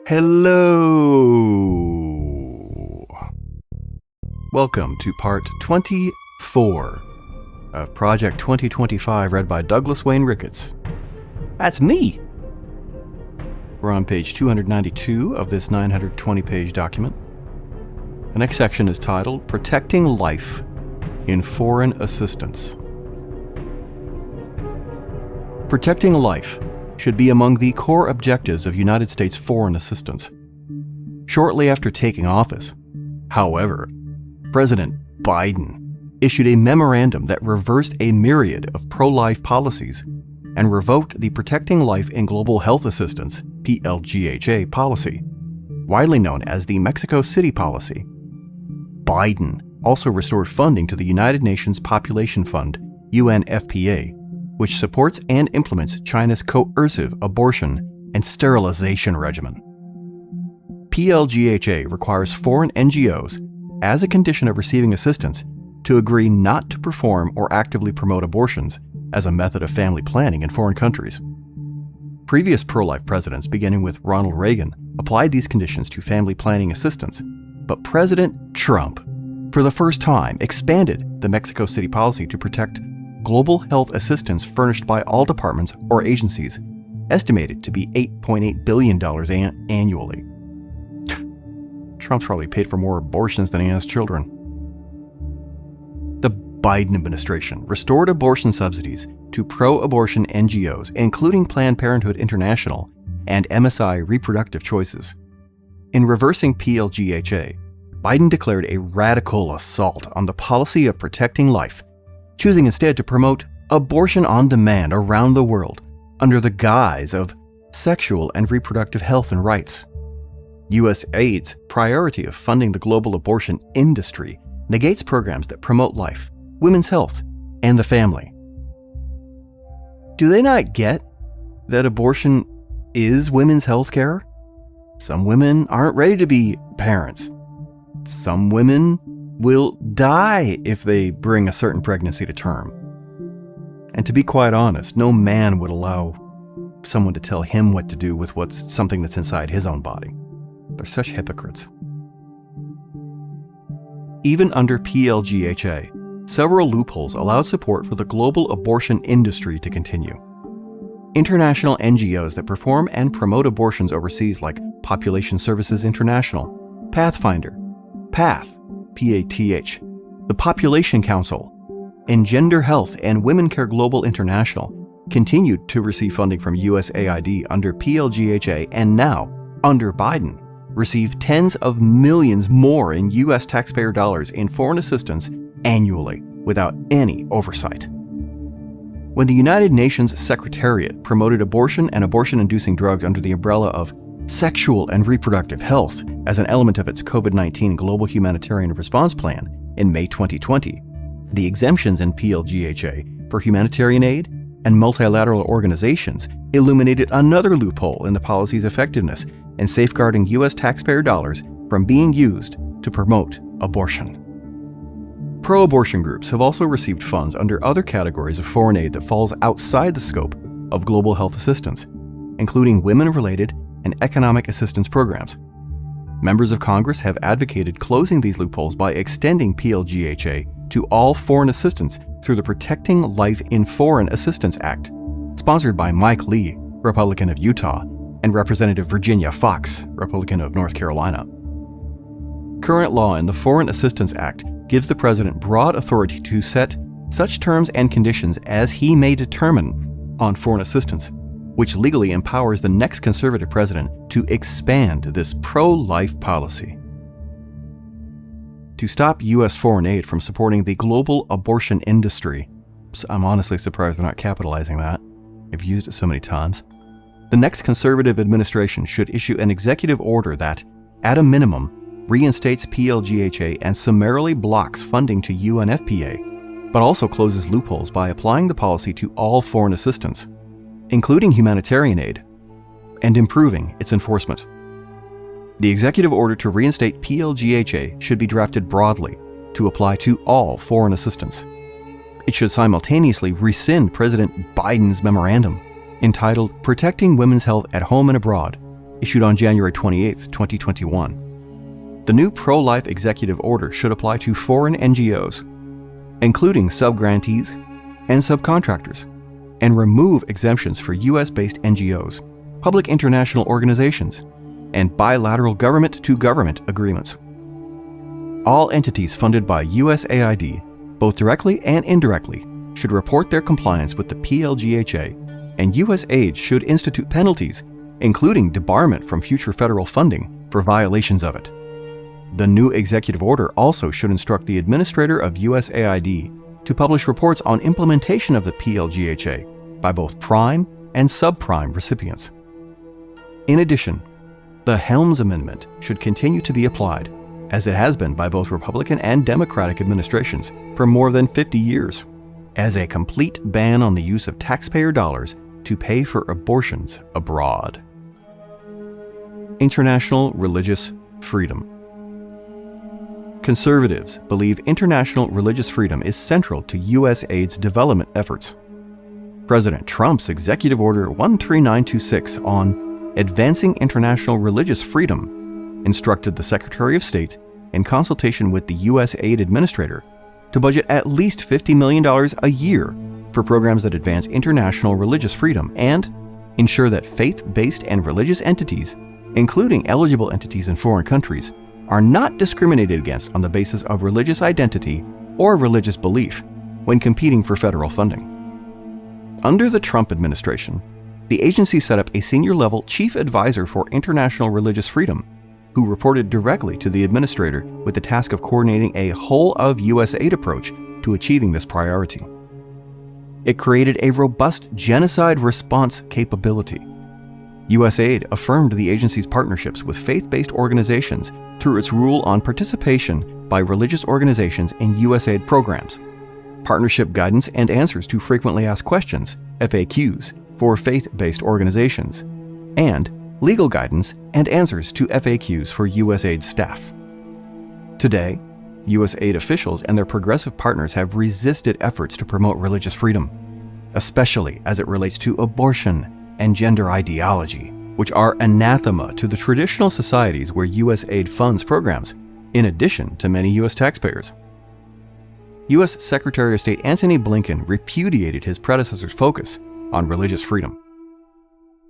Hello! Welcome to part 24 of Project 2025, read by Douglas Wayne Ricketts. That's me! We're on page 292 of this 920-page document. The next section is titled Protecting Life in Foreign Assistance. Protecting life should be among the core objectives of United States foreign assistance. Shortly after taking office, however, President Biden issued a memorandum that reversed a myriad of pro-life policies and revoked the Protecting Life in Global Health Assistance (PLGHA) policy, widely known as the Mexico City policy. Biden also restored funding to the United Nations Population Fund (UNFPA), which supports and implements China's coercive abortion and sterilization regimen. PLGHA requires foreign NGOs, as a condition of receiving assistance, to agree not to perform or actively promote abortions as a method of family planning in foreign countries. Previous pro-life presidents, beginning with Ronald Reagan, applied these conditions to family planning assistance, but President Trump, for the first time, expanded the Mexico City policy to protect global health assistance furnished by all departments or agencies, estimated to be $8.8 billion annually. Trump's probably paid for more abortions than he has children. The Biden administration restored abortion subsidies to pro-abortion NGOs, including Planned Parenthood International and MSI Reproductive Choices. In reversing PLGHA, Biden declared a radical assault on the policy of protecting life, choosing instead to promote abortion on demand around the world under the guise of sexual and reproductive health and rights. USAID's priority of funding the global abortion industry negates programs that promote life, women's health, and the family. Do they not get that abortion is women's health care? Some women aren't ready to be parents. Some women will die if they bring a certain pregnancy to term. And to be quite honest, no man would allow someone to tell him what to do with something that's inside his own body. They're such hypocrites. Even under PLGHA, several loopholes allow support for the global abortion industry to continue. International NGOs that perform and promote abortions overseas, like Population Services International, Pathfinder, PATH, PATH, the Population Council, Engender Health, and Women Care Global International continued to receive funding from USAID under PLGHA, and now, under Biden, receive tens of millions more in U.S. taxpayer dollars in foreign assistance annually without any oversight. When the United Nations Secretariat promoted abortion and abortion-inducing drugs under the umbrella of sexual and reproductive health as an element of its COVID-19 Global Humanitarian Response Plan in May 2020, the exemptions in PLGHA for humanitarian aid and multilateral organizations illuminated another loophole in the policy's effectiveness in safeguarding U.S. taxpayer dollars from being used to promote abortion. Pro-abortion groups have also received funds under other categories of foreign aid that falls outside the scope of global health assistance, including women-related and economic assistance programs. Members of Congress have advocated closing these loopholes by extending PLGHA to all foreign assistance through the Protecting Life in Foreign Assistance Act, sponsored by Mike Lee, Republican of Utah, and Representative Virginia Foxx, Republican of North Carolina. Current law in the Foreign Assistance Act gives the President broad authority to set such terms and conditions as he may determine on foreign assistance, which legally empowers the next conservative president to expand this pro-life policy. To stop U.S. foreign aid from supporting the global abortion industry, I'm honestly surprised they're not capitalizing that. I've used it so many times. The next conservative administration should issue an executive order that, at a minimum, reinstates PLGHA and summarily blocks funding to UNFPA, but also closes loopholes by applying the policy to all foreign assistance, including humanitarian aid, and improving its enforcement. The executive order to reinstate PLGHA should be drafted broadly to apply to all foreign assistance. It should simultaneously rescind President Biden's memorandum entitled Protecting Women's Health at Home and Abroad, issued on January 28, 2021. The new pro-life executive order should apply to foreign NGOs, including sub-grantees and subcontractors, and remove exemptions for U.S.-based NGOs, public international organizations, and bilateral government-to-government agreements. All entities funded by USAID, both directly and indirectly, should report their compliance with the PLGHA, and USAID should institute penalties, including debarment from future federal funding, for violations of it. The new executive order also should instruct the administrator of USAID to publish reports on implementation of the PLGHA by both prime and subprime recipients. In addition, the Helms Amendment should continue to be applied, as it has been by both Republican and Democratic administrations for more than 50 years, as a complete ban on the use of taxpayer dollars to pay for abortions abroad. International religious freedom. Conservatives believe international religious freedom is central to USAID's development efforts. President Trump's Executive Order 13926 on advancing international religious freedom instructed the Secretary of State, in consultation with the USAID Administrator, to budget at least $50 million a year for programs that advance international religious freedom and ensure that faith-based and religious entities, including eligible entities in foreign countries, are not discriminated against on the basis of religious identity or religious belief when competing for federal funding. Under the Trump administration, the agency set up a senior-level chief advisor for international religious freedom, who reported directly to the administrator with the task of coordinating a whole-of-USAID approach to achieving this priority. It created a robust genocide response capability. USAID affirmed the agency's partnerships with faith-based organizations through its rule on participation by religious organizations in USAID programs, partnership guidance and answers to frequently asked questions, FAQs, for faith-based organizations, and legal guidance and answers to FAQs for USAID staff. Today, USAID officials and their progressive partners have resisted efforts to promote religious freedom, especially as it relates to abortion and gender ideology, which are anathema to the traditional societies where USAID funds programs, in addition to many U.S. taxpayers. U.S. Secretary of State Antony Blinken repudiated his predecessor's focus on religious freedom.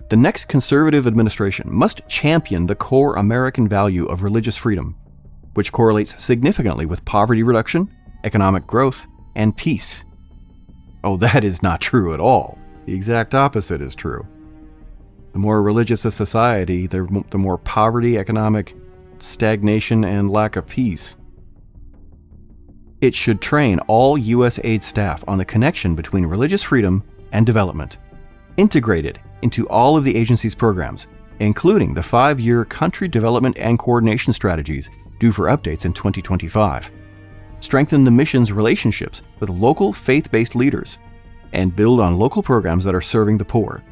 The next conservative administration must champion the core American value of religious freedom, which correlates significantly with poverty reduction, economic growth, and peace. Oh, that is not true at all. The exact opposite is true. The more religious a society, the more poverty, economic stagnation, and lack of peace. It should train all USAID staff on the connection between religious freedom and development, integrated into all of the agency's programs, including the 5-year Country Development and Coordination Strategies due for updates in 2025, strengthen the mission's relationships with local faith-based leaders, and build on local programs that are serving the poor.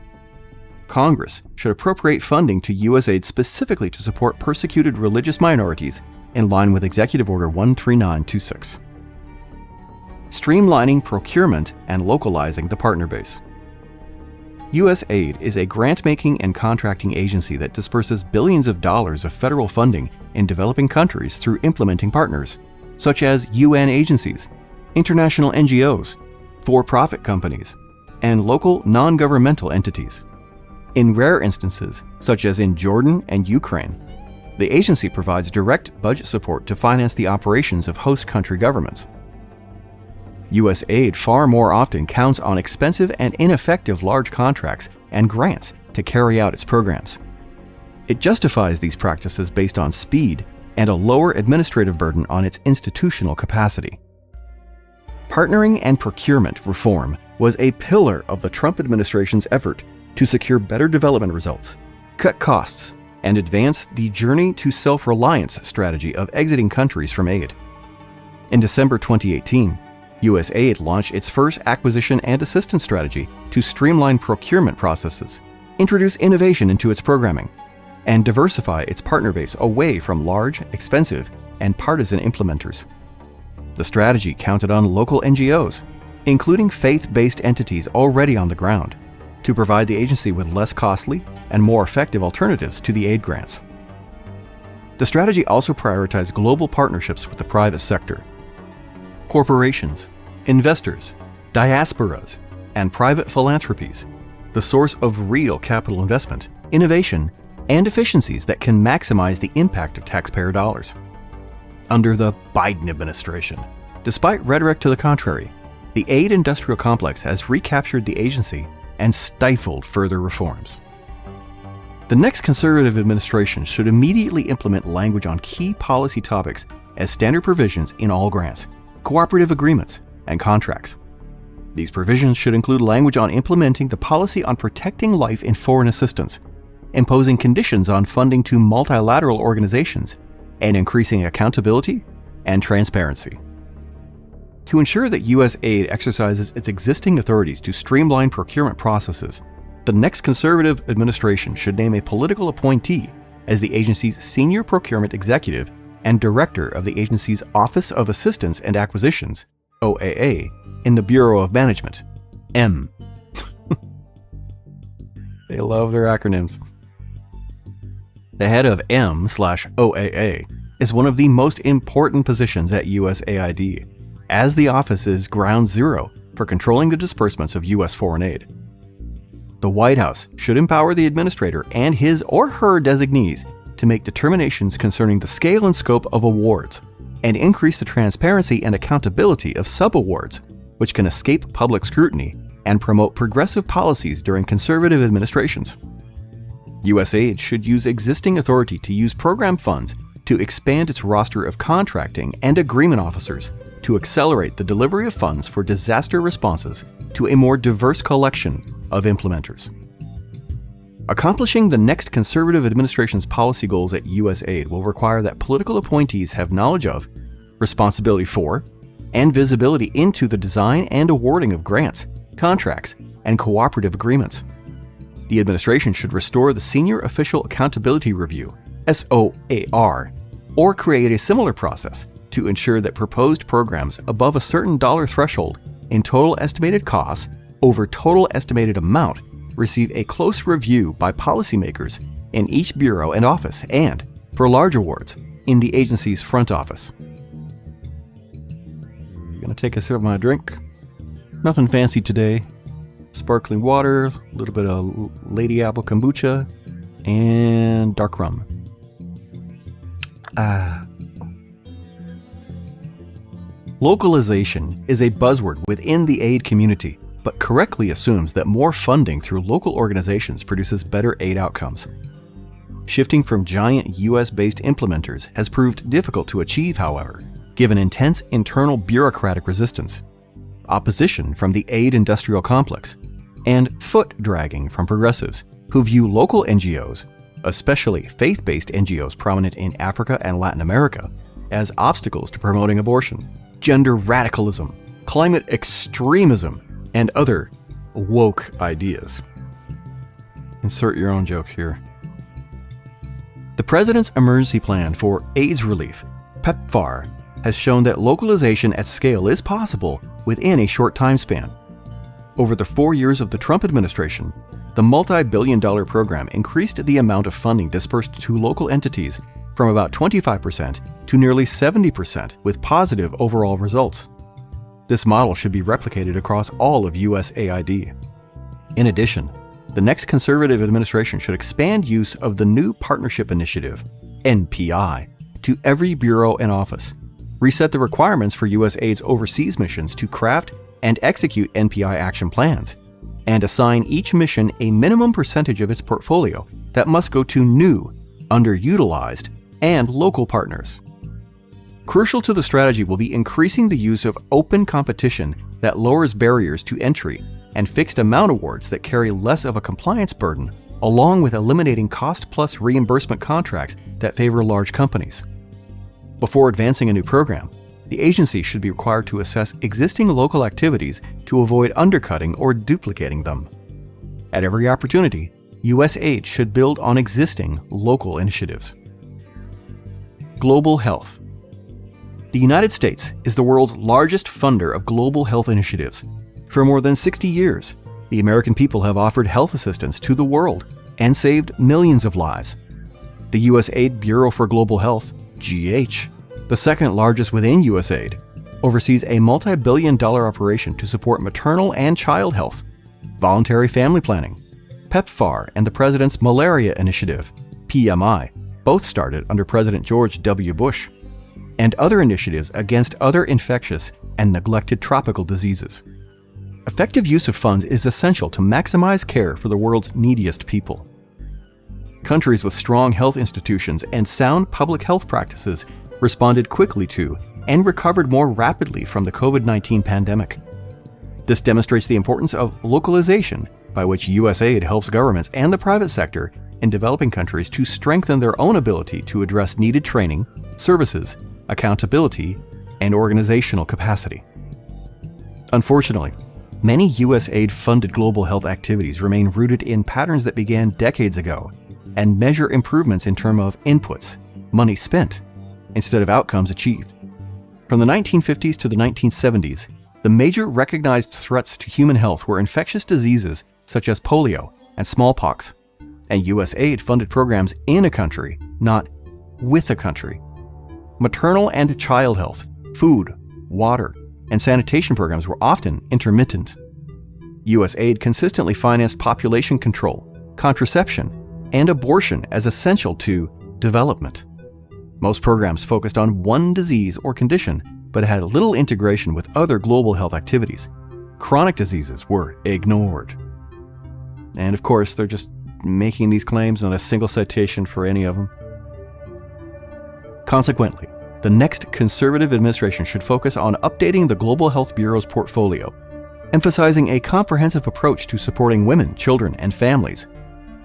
Congress should appropriate funding to USAID specifically to support persecuted religious minorities in line with Executive Order 13926. Streamlining procurement and localizing the partner base. USAID is a grant-making and contracting agency that disperses billions of dollars of federal funding in developing countries through implementing partners, such as UN agencies, international NGOs, for-profit companies, and local non-governmental entities. In rare instances, such as in Jordan and Ukraine, the agency provides direct budget support to finance the operations of host country governments. USAID far more often counts on expensive and ineffective large contracts and grants to carry out its programs. It justifies these practices based on speed and a lower administrative burden on its institutional capacity. Partnering and procurement reform was a pillar of the Trump administration's effort to secure better development results, cut costs, and advance the Journey to Self-Reliance strategy of exiting countries from aid. In December 2018, USAID launched its first acquisition and assistance strategy to streamline procurement processes, introduce innovation into its programming, and diversify its partner base away from large, expensive, and partisan implementers. The strategy counted on local NGOs, including faith-based entities already on the ground, to provide the agency with less costly and more effective alternatives to the aid grants. The strategy also prioritized global partnerships with the private sector. Corporations, investors, diasporas, and private philanthropies, the source of real capital investment, innovation, and efficiencies that can maximize the impact of taxpayer dollars. Under the Biden administration, despite rhetoric to the contrary, the aid industrial complex has recaptured the agency and stifled further reforms. The next conservative administration should immediately implement language on key policy topics as standard provisions in all grants, cooperative agreements, and contracts. These provisions should include language on implementing the policy on protecting life in foreign assistance, imposing conditions on funding to multilateral organizations, and increasing accountability and transparency. To ensure that U.S. aid exercises its existing authorities to streamline procurement processes, the next conservative administration should name a political appointee as the agency's senior procurement executive and director of the agency's Office of Assistance and Acquisitions, OAA, in the Bureau of Management, M. They love their acronyms. The head of M/OAA is one of the most important positions at USAID, as the office is ground zero for controlling the disbursements of U.S. foreign aid. The White House should empower the administrator and his or her designees to make determinations concerning the scale and scope of awards and increase the transparency and accountability of subawards, which can escape public scrutiny and promote progressive policies during conservative administrations. USAID should use existing authority to use program funds to expand its roster of contracting and agreement officers to accelerate the delivery of funds for disaster responses to a more diverse collection of implementers. Accomplishing the next conservative administration's policy goals at USAID will require that political appointees have knowledge of, responsibility for, and visibility into the design and awarding of grants, contracts, and cooperative agreements. The administration should restore the Senior Official Accountability Review, SOAR, or create a similar process to ensure that proposed programs above a certain dollar threshold in total estimated costs over total estimated amount receive a close review by policymakers in each bureau and office and, for large awards, in the agency's front office. I'm gonna take a sip of my drink. Nothing fancy today. Sparkling water, a little bit of Lady Apple kombucha, and dark rum. Localization is a buzzword within the aid community, but correctly assumes that more funding through local organizations produces better aid outcomes. Shifting from giant US-based implementers has proved difficult to achieve, however, given intense internal bureaucratic resistance, opposition from the aid industrial complex, and foot-dragging from progressives who view local NGOs, especially faith-based NGOs prominent in Africa and Latin America, as obstacles to promoting abortion, gender radicalism, climate extremism, and other woke ideas. Insert your own joke here. The President's Emergency Plan for AIDS Relief, PEPFAR, has shown that localization at scale is possible within a short time span. Over the 4 years of the Trump administration, the multi-billion-dollar program increased the amount of funding dispersed to local entities from about 25% to nearly 70% with positive overall results. This model should be replicated across all of USAID. In addition, the next conservative administration should expand use of the new Partnership Initiative, NPI, to every bureau and office, reset the requirements for USAID's overseas missions to craft and execute NPI action plans, and assign each mission a minimum percentage of its portfolio that must go to new, underutilized, and local partners. Crucial to the strategy will be increasing the use of open competition that lowers barriers to entry and fixed amount awards that carry less of a compliance burden, along with eliminating cost-plus reimbursement contracts that favor large companies. Before advancing a new program, the agency should be required to assess existing local activities to avoid undercutting or duplicating them. At every opportunity, USAID should build on existing local initiatives. Global health. The United States is the world's largest funder of global health initiatives. For more than 60 years, The American people have offered health assistance to the world and saved millions of lives. The USAID Bureau for Global Health, GH, the second largest within USAID, oversees a multi-billion-dollar operation to support maternal and child health, voluntary family planning. PEPFAR and the President's Malaria Initiative, PMI, both started under President George W. Bush, and other initiatives against other infectious and neglected tropical diseases. Effective use of funds is essential to maximize care for the world's neediest people. Countries with strong health institutions and sound public health practices responded quickly to and recovered more rapidly from the COVID-19 pandemic. This demonstrates the importance of localization, by which USAID helps governments and the private sector in developing countries to strengthen their own ability to address needed training, services, accountability, and organizational capacity. Unfortunately, many USAID-funded global health activities remain rooted in patterns that began decades ago and measure improvements in terms of inputs, money spent, instead of outcomes achieved. From the 1950s to the 1970s, the major recognized threats to human health were infectious diseases such as polio and smallpox, and USAID funded programs in a country, not with a country. Maternal and child health, food, water, and sanitation programs were often intermittent. USAID consistently financed population control, contraception, and abortion as essential to development. Most programs focused on one disease or condition, but had little integration with other global health activities. Chronic diseases were ignored. And of course, they're just making these claims, not a single citation for any of them. Consequently, the next conservative administration should focus on updating the Global Health Bureau's portfolio, emphasizing a comprehensive approach to supporting women, children, and families,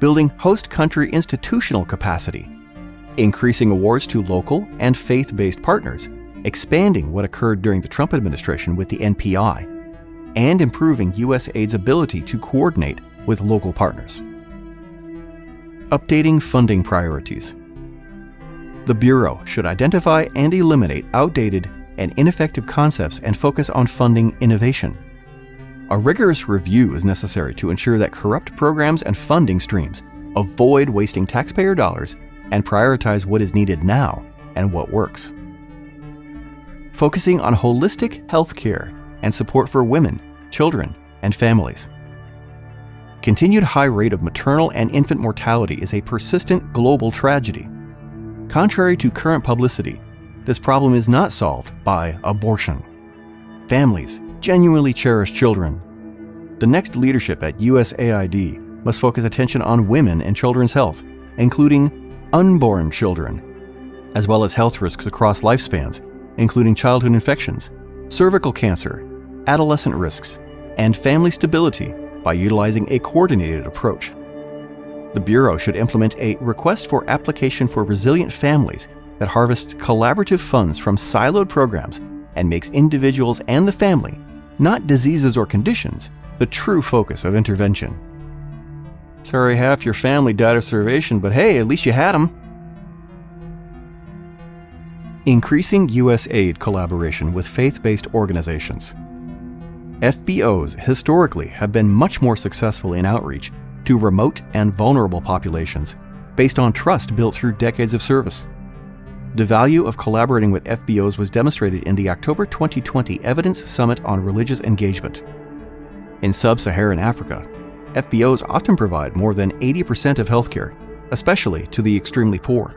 building host country institutional capacity, increasing awards to local and faith-based partners, expanding what occurred during the Trump administration with the NPI, and improving USAID's ability to coordinate with local partners. Updating funding priorities. The Bureau should identify and eliminate outdated and ineffective concepts and focus on funding innovation. A rigorous review is necessary to ensure that corrupt programs and funding streams avoid wasting taxpayer dollars and prioritize what is needed now and what works. Focusing on holistic health care and support for women, children, and families. Continued high rate of maternal and infant mortality is a persistent global tragedy. Contrary to current publicity, this problem is not solved by abortion. Families genuinely cherish children. The next leadership at USAID must focus attention on women and children's health, including unborn children, as well as health risks across lifespans, including childhood infections, cervical cancer, adolescent risks, and family stability by utilizing a coordinated approach. The Bureau should implement a request for application for resilient families that harvests collaborative funds from siloed programs and makes individuals and the family, not diseases or conditions, the true focus of intervention. Sorry half your family died of starvation, but hey, at least you had them. Increasing USAID collaboration with faith-based organizations. FBOs historically have been much more successful in outreach to remote and vulnerable populations based on trust built through decades of service. The value of collaborating with FBOs was demonstrated in the October 2020 Evidence Summit on Religious Engagement. In sub-Saharan Africa, FBOs often provide more than 80% of healthcare, especially to the extremely poor.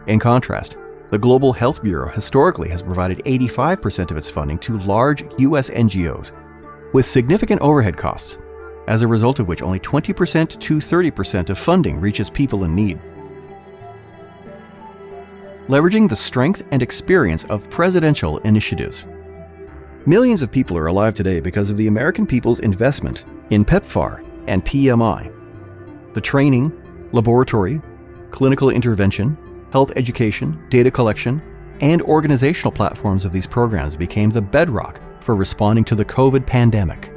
In contrast, the Global Health Bureau historically has provided 85% of its funding to large U.S. NGOs with significant overhead costs, as a result of which only 20% to 30% of funding reaches people in need. Leveraging the strength and experience of presidential initiatives. Millions of people are alive today because of the American people's investment in PEPFAR and PMI. The training, laboratory, clinical intervention, health education, data collection, and organizational platforms of these programs became the bedrock for responding to the COVID pandemic.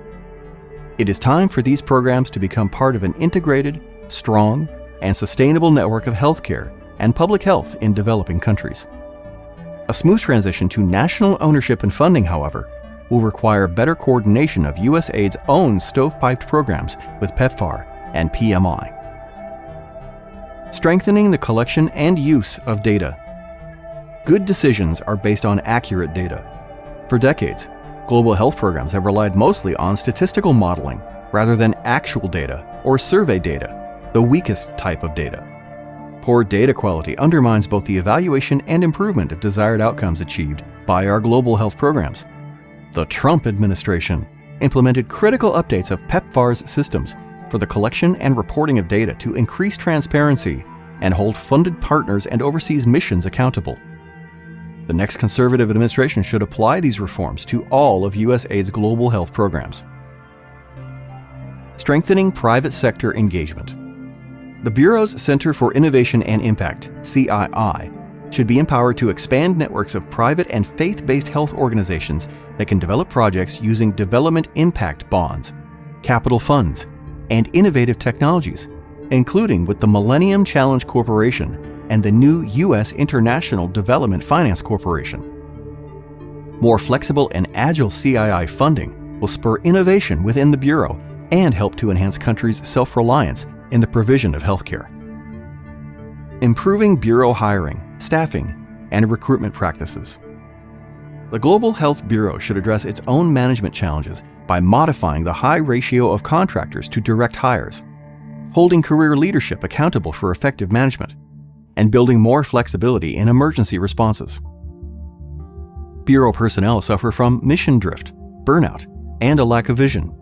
It is time for these programs to become part of an integrated, strong, and sustainable network of healthcare and public health in developing countries. A smooth transition to national ownership and funding, however, will require better coordination of USAID's own stovepiped programs with PEPFAR and PMI. Strengthening the collection and use of data. Good decisions are based on accurate data. For decades, global health programs have relied mostly on statistical modeling rather than actual data or survey data, the weakest type of data. Poor data quality undermines both the evaluation and improvement of desired outcomes achieved by our global health programs. The Trump administration implemented critical updates of PEPFAR's systems for the collection and reporting of data to increase transparency and hold funded partners and overseas missions accountable. The next conservative administration should apply these reforms to all of USAID's global health programs. Strengthening private sector engagement. The Bureau's Center for Innovation and Impact, CII, should be empowered to expand networks of private and faith-based health organizations that can develop projects using development impact bonds, capital funds, and innovative technologies, including with the Millennium Challenge Corporation and the new U.S. International Development Finance Corporation. More flexible and agile CII funding will spur innovation within the Bureau and help to enhance countries' self-reliance in the provision of healthcare. Improving Bureau hiring, staffing, and recruitment practices. The Global Health Bureau should address its own management challenges by modifying the high ratio of contractors to direct hires, holding career leadership accountable for effective management, and building more flexibility in emergency responses. Bureau personnel suffer from mission drift, burnout, and a lack of vision.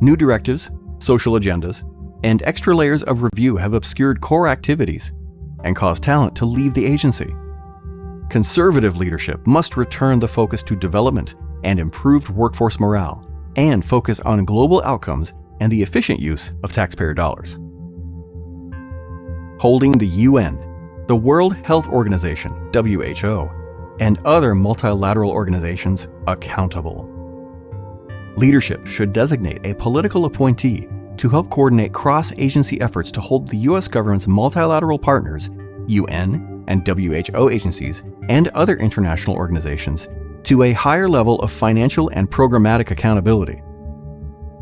New directives, social agendas, and extra layers of review have obscured core activities and caused talent to leave the agency. Conservative leadership must return the focus to development and improved workforce morale, and focus on global outcomes and the efficient use of taxpayer dollars. Holding the UN, the World Health Organization, WHO, and other multilateral organizations accountable. Leadership should designate a political appointee to help coordinate cross-agency efforts to hold the U.S. government's multilateral partners, UN and WHO agencies, and other international organizations to a higher level of financial and programmatic accountability,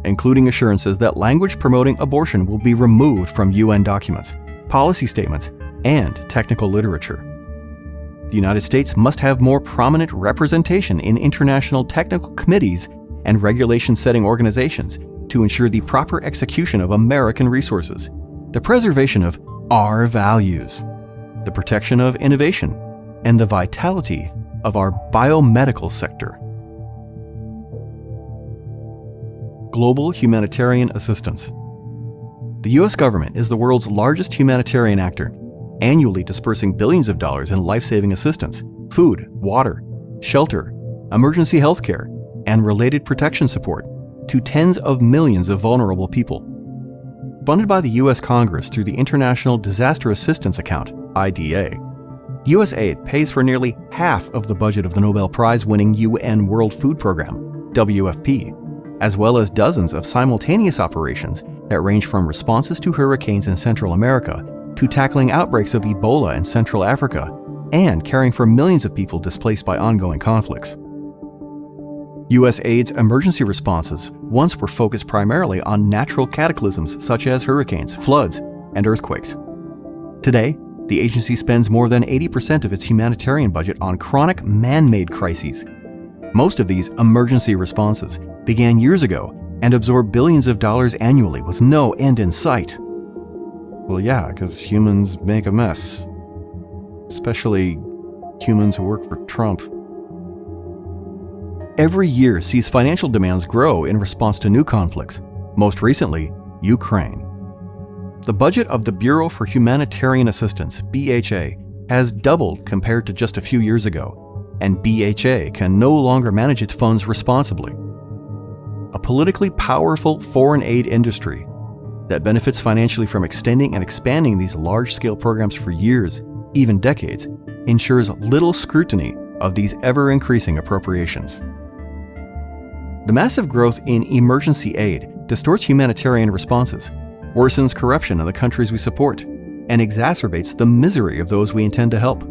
including assurances that language promoting abortion will be removed from UN documents, policy statements, and technical literature. The United States must have more prominent representation in international technical committees and regulation-setting organizations to ensure the proper execution of American resources, the preservation of our values, the protection of innovation, and the vitality of our biomedical sector. Global humanitarian assistance. The U.S. government is the world's largest humanitarian actor, annually dispersing billions of dollars in life-saving assistance, food, water, shelter, emergency health care, and related protection support to tens of millions of vulnerable people. Funded by the U.S. Congress through the International Disaster Assistance Account, IDA, USAID pays for nearly half of the budget of the Nobel Prize-winning UN World Food Program, WFP, as well as dozens of simultaneous operations that range from responses to hurricanes in Central America to tackling outbreaks of Ebola in Central Africa and caring for millions of people displaced by ongoing conflicts. USAID's emergency responses once were focused primarily on natural cataclysms such as hurricanes, floods, and earthquakes. Today, the agency spends more than 80% of its humanitarian budget on chronic man-made crises. Most of these emergency responses began years ago and absorb billions of dollars annually with no end in sight. Well, yeah, because humans make a mess. Especially humans who work for Trump. Every year sees financial demands grow in response to new conflicts, most recently, Ukraine. The budget of the Bureau for Humanitarian Assistance, BHA, has doubled compared to just a few years ago, and BHA can no longer manage its funds responsibly. A politically powerful foreign aid industry that benefits financially from extending and expanding these large-scale programs for years, even decades, ensures little scrutiny of these ever-increasing appropriations. The massive growth in emergency aid distorts humanitarian responses, worsens corruption in the countries we support, and exacerbates the misery of those we intend to help.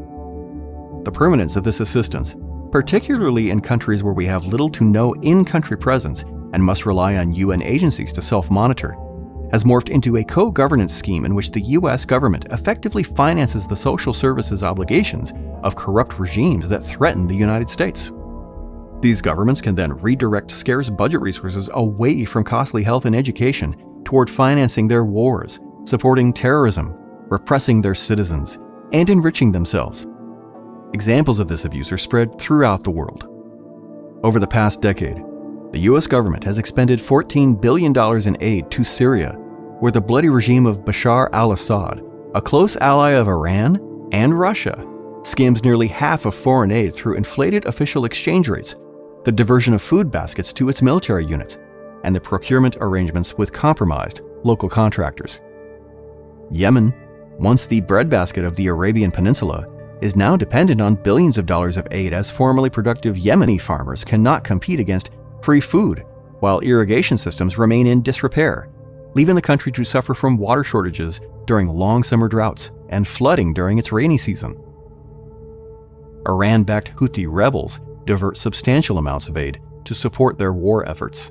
The permanence of this assistance particularly in countries where we have little to no in-country presence and must rely on UN agencies to self-monitor, has morphed into a co-governance scheme in which the US government effectively finances the social services obligations of corrupt regimes that threaten the United States. These governments can then redirect scarce budget resources away from costly health and education toward financing their wars, supporting terrorism, repressing their citizens, and enriching themselves. Examples of this abuse are spread throughout the world. Over the past decade, the US government has expended $14 billion in aid to Syria, where the bloody regime of Bashar al-Assad, a close ally of Iran and Russia, skims nearly half of foreign aid through inflated official exchange rates, the diversion of food baskets to its military units, and the procurement arrangements with compromised local contractors. Yemen, once the breadbasket of the Arabian Peninsula, is now dependent on billions of dollars of aid as formerly productive Yemeni farmers cannot compete against free food, while irrigation systems remain in disrepair, leaving the country to suffer from water shortages during long summer droughts and flooding during its rainy season. Iran-backed Houthi rebels divert substantial amounts of aid to support their war efforts.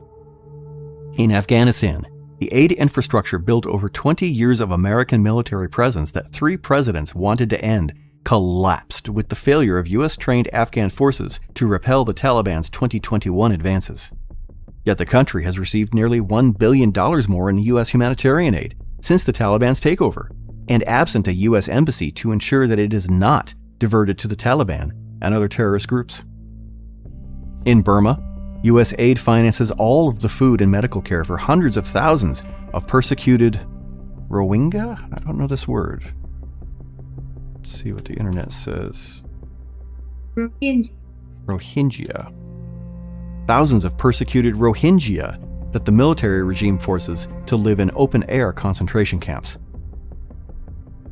In Afghanistan, the aid infrastructure built over 20 years of American military presence that 3 presidents wanted to end collapsed with the failure of US-trained Afghan forces to repel the Taliban's 2021 advances. Yet the country has received nearly $1 billion more in US humanitarian aid since the Taliban's takeover, and absent a US embassy to ensure that it is not diverted to the Taliban and other terrorist groups. In Burma, US aid finances all of the food and medical care for hundreds of thousands of persecuted Rohingya? I don't know this word. Let's see what the internet says. Rohingya. Thousands of persecuted Rohingya that the military regime forces to live in open-air concentration camps.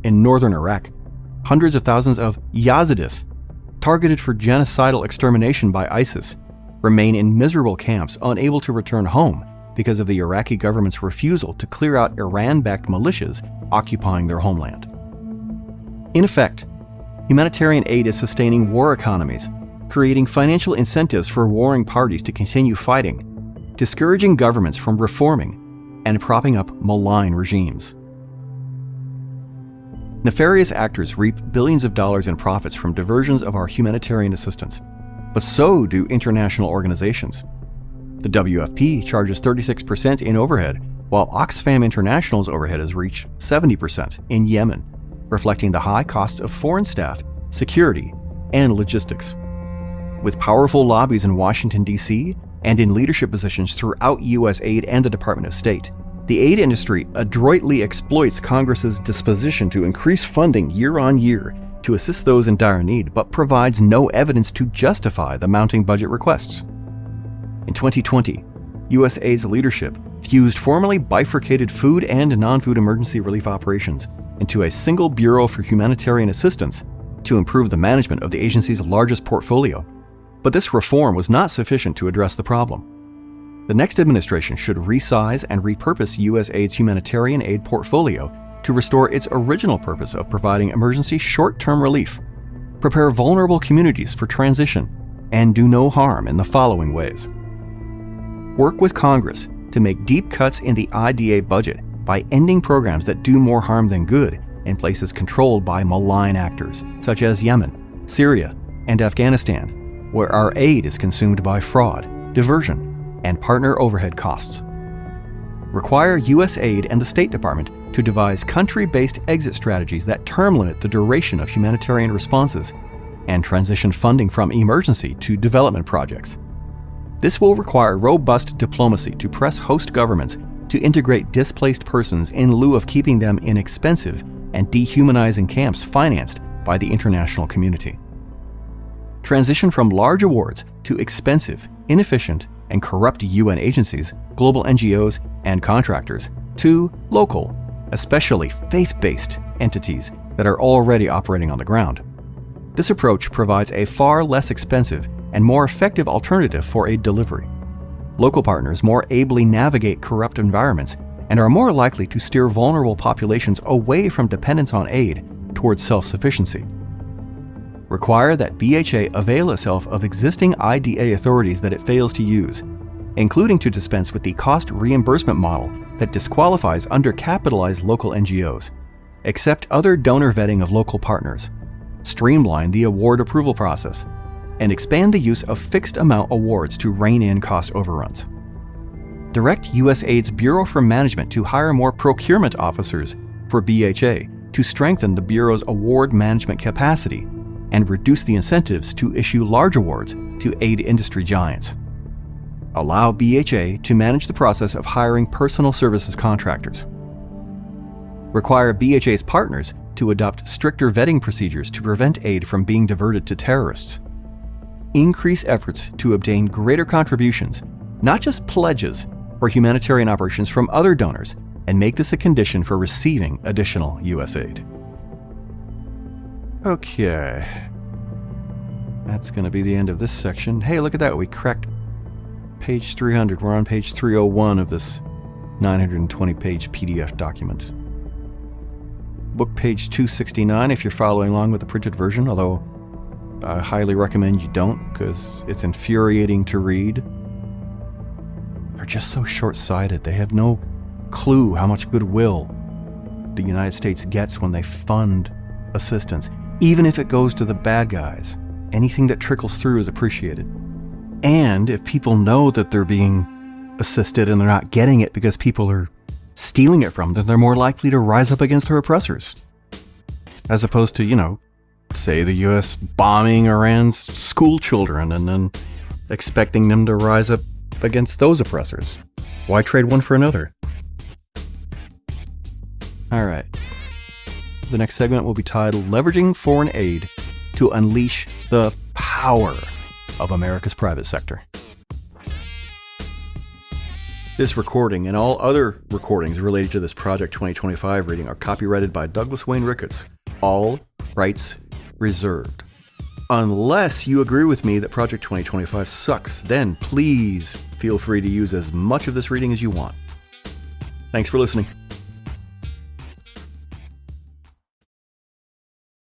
In northern Iraq, hundreds of thousands of Yazidis, targeted for genocidal extermination by ISIS, remain in miserable camps unable to return home because of the Iraqi government's refusal to clear out Iran-backed militias occupying their homeland. In effect, humanitarian aid is sustaining war economies, creating financial incentives for warring parties to continue fighting, discouraging governments from reforming, and propping up malign regimes. Nefarious actors reap billions of dollars in profits from diversions of our humanitarian assistance, but so do international organizations. The WFP charges 36% in overhead, while Oxfam International's overhead has reached 70% in Yemen, reflecting the high costs of foreign staff, security, and logistics. With powerful lobbies in Washington, D.C., and in leadership positions throughout U.S. aid and the Department of State, the aid industry adroitly exploits Congress's disposition to increase funding year on year to assist those in dire need, but provides no evidence to justify the mounting budget requests. In 2020, U.S. aid's leadership fused formerly bifurcated food and non-food emergency relief operations into a single Bureau for Humanitarian Assistance to improve the management of the agency's largest portfolio. But this reform was not sufficient to address the problem. The next administration should resize and repurpose U.S. aid's humanitarian aid portfolio to restore its original purpose of providing emergency short-term relief, prepare vulnerable communities for transition, and do no harm in the following ways. Work with Congress to make deep cuts in the IDA budget by ending programs that do more harm than good in places controlled by malign actors, such as Yemen, Syria, and Afghanistan, where our aid is consumed by fraud, diversion, and partner overhead costs. Require U.S. aid and the State Department to devise country-based exit strategies that term limit the duration of humanitarian responses and transition funding from emergency to development projects. This will require robust diplomacy to press host governments to integrate displaced persons in lieu of keeping them in expensive and dehumanizing camps financed by the international community. Transition from large awards to expensive, inefficient, and corrupt UN agencies, global NGOs, and contractors to local, especially faith-based entities that are already operating on the ground. This approach provides a far less expensive and more effective alternative for aid delivery. Local partners more ably navigate corrupt environments and are more likely to steer vulnerable populations away from dependence on aid towards self-sufficiency. require that BHA avail itself of existing IDA authorities that it fails to use, including to dispense with the cost reimbursement model that disqualifies undercapitalized local NGOs, accept other donor vetting of local partners, streamline the award approval process, and expand the use of fixed amount awards to rein in cost overruns. Direct USAID's Bureau for Management to hire more procurement officers for BHA to strengthen the Bureau's award management capacity and reduce the incentives to issue large awards to aid industry giants. Allow BHA to manage the process of hiring personal services contractors. Require BHA's partners to adopt stricter vetting procedures to prevent aid from being diverted to terrorists. Increase efforts to obtain greater contributions, not just pledges, for humanitarian operations from other donors, and make this a condition for receiving additional U.S. aid. Okay. That's going to be the end of this section. Hey, look at that. We cracked page 300. We're on page 301 of this 920-page PDF document. Book page 269 if you're following along with the printed version, although I highly recommend you don't, because it's infuriating to read. They're just so short-sighted. They have no clue how much goodwill the United States gets when they fund assistance, even if it goes to the bad guys. Anything that trickles through is appreciated. And if people know that they're being assisted and they're not getting it because people are stealing it from them, they're more likely to rise up against their oppressors. As opposed to, say the U.S. bombing Iran's school children and then expecting them to rise up against those oppressors. Why trade one for another? All right. The next segment will be titled Leveraging Foreign Aid to Unleash the Power of America's Private Sector. This recording and all other recordings related to this Project 2025 reading are copyrighted by Douglas Wayne Ricketts. All rights reserved. Unless you agree with me that Project 2025 sucks, then please feel free to use as much of this reading as you want. Thanks for listening.